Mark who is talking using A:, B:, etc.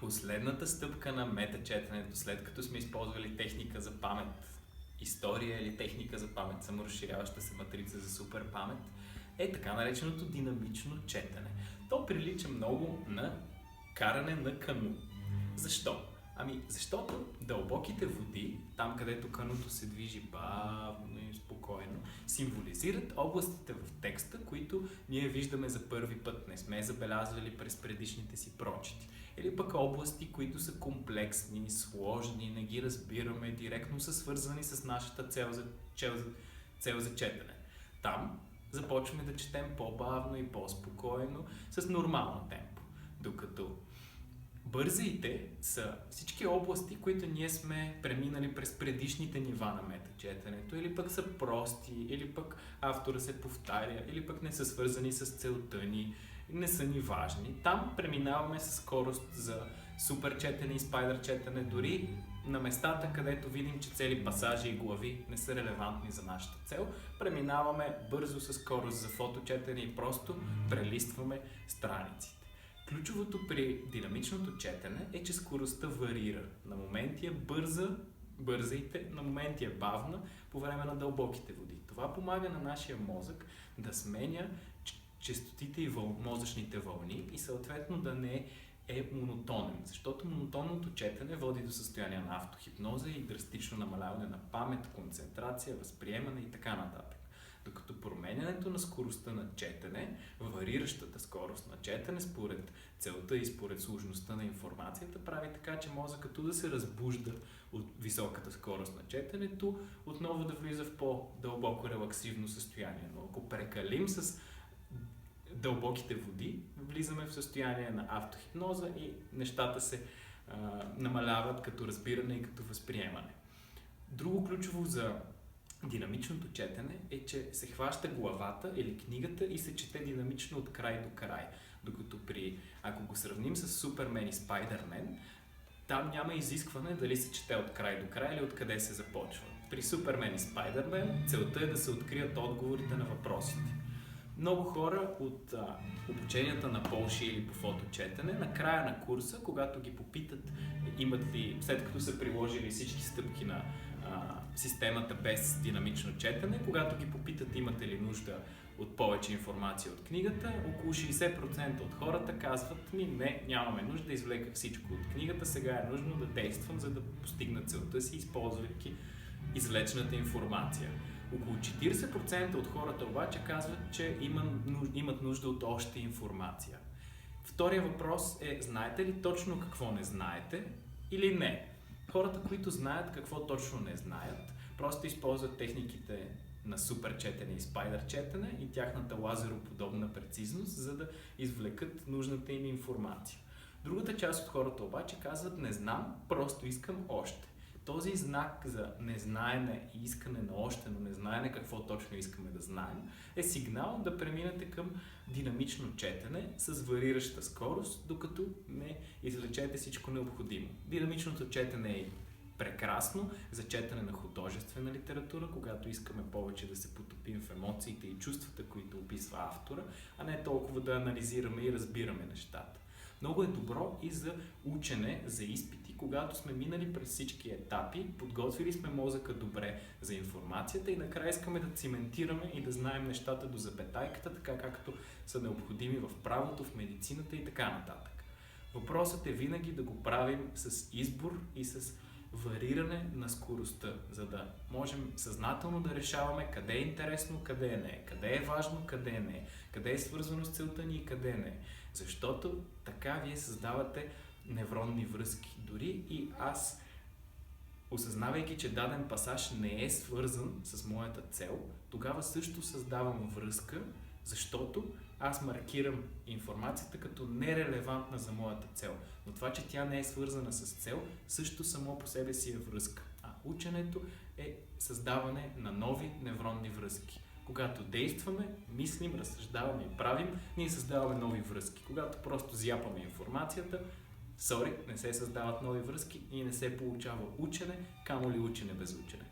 A: Последната стъпка на метачетенето, след като сме използвали техника за памет, история или техника за памет, саморазширяваща се матрица за супер памет, е така нареченото динамично четене. То прилича много на каране на кану. Защо? Защото дълбоките води, там където кануто се движи бавно и спокойно, символизират областите в текста, които ние виждаме за първи път, не сме забелязвали през предишните си прочити. Или пък области, които са комплексни, сложни, не ги разбираме, директно са свързани с нашата цел за четене. Там започваме да четем по-бавно и по-спокойно, с нормално темпо. Докато бързите са всички области, които ние сме преминали през предишните нива на метачетенето, или пък са прости, или пък автора се повтаря, или пък не са свързани с целта ни, не са ни важни. Там преминаваме с скорост за супер четене и спайдър четене, дори на местата, където видим, че цели пасажи и глави не са релевантни за нашата цел, преминаваме бързо с скорост за фоточетене и просто прелистваме страниците. Ключовото при динамичното четене е, че скоростта варира. На моменти е бързайте, на моменти е бавна по време на дълбоките води. Това помага на нашия мозък да сменя честотите и мозъчните вълни и съответно да не е монотонен, защото монотонното четене води до състояние на автохипноза и драстично намаляване на памет, концентрация, възприемане и така нататък. Докато променянето на скоростта на четене, вариращата скорост на четене според целта и според сложността на информацията, прави така, че мозъкът да се разбужда от високата скорост на четенето, отново да влиза в по-дълбоко релаксивно състояние. Но ако прекалим с дълбоките води, влизаме в състояние на автохипноза и нещата се намаляват като разбиране и като възприемане. Друго ключово за динамичното четене е, че се хваща главата или книгата и се чете динамично от край до край. Докато ако го сравним с Супермен и Спайдърмен, там няма изискване дали се чете от край до край или откъде се започва. При Супермен и Спайдърмен целта е да се открият отговорите на въпросите. Много хора от обученията на Полши или по фоточетене, на края на курса, когато ги попитат след като са приложили всички стъпки на системата без динамично четене, когато ги попитат имате ли нужда от повече информация от книгата, около 60% от хората казват не, нямаме нужда, извлеках всичко от книгата, сега е нужно да действам, за да постигна целта си, използвайки извлечената информация. Около 40% от хората обаче казват, че имат нужда от още информация. Втория въпрос е, знаете ли точно какво не знаете или не? Хората, които знаят какво точно не знаят, просто използват техниките на супер четене и спайдър четене и тяхната лазероподобна прецизност, за да извлекат нужната им информация. Другата част от хората обаче казват, не знам, просто искам още. Този знак за незнаене и искане на още, но незнаене какво точно искаме да знаем, е сигнал да преминете към динамично четене с варираща скорост, докато не извлечете всичко необходимо. Динамичното четене е прекрасно за четене на художествена литература, когато искаме повече да се потопим в емоциите и чувствата, които описва автора, а не толкова да анализираме и разбираме нещата. Много е добро и за учене, за изпити, когато сме минали през всички етапи, подготвили сме мозъка добре за информацията и накрая искаме да циментираме и да знаем нещата до запетайката, така както са необходими в правото, в медицината и така нататък. Въпросът е винаги да го правим с избор и с вариране на скоростта, за да можем съзнателно да решаваме къде е интересно, къде не е, къде е важно, къде не е, къде е свързано с целта ни и къде не е. Защото така вие създавате невронни връзки. Дори и аз, осъзнавайки, че даден пасаж не е свързан с моята цел, тогава също създавам връзка, защото аз маркирам информацията като нерелевантна за моята цел. Но това, че тя не е свързана с цел, също само по себе си е връзка. А ученето е създаване на нови невронни връзки. Когато действаме, мислим, разсъждаваме и правим, ние създаваме нови връзки. Когато просто зяпаме информацията, не се създават нови връзки и не се получава учене, камо ли учене без учене.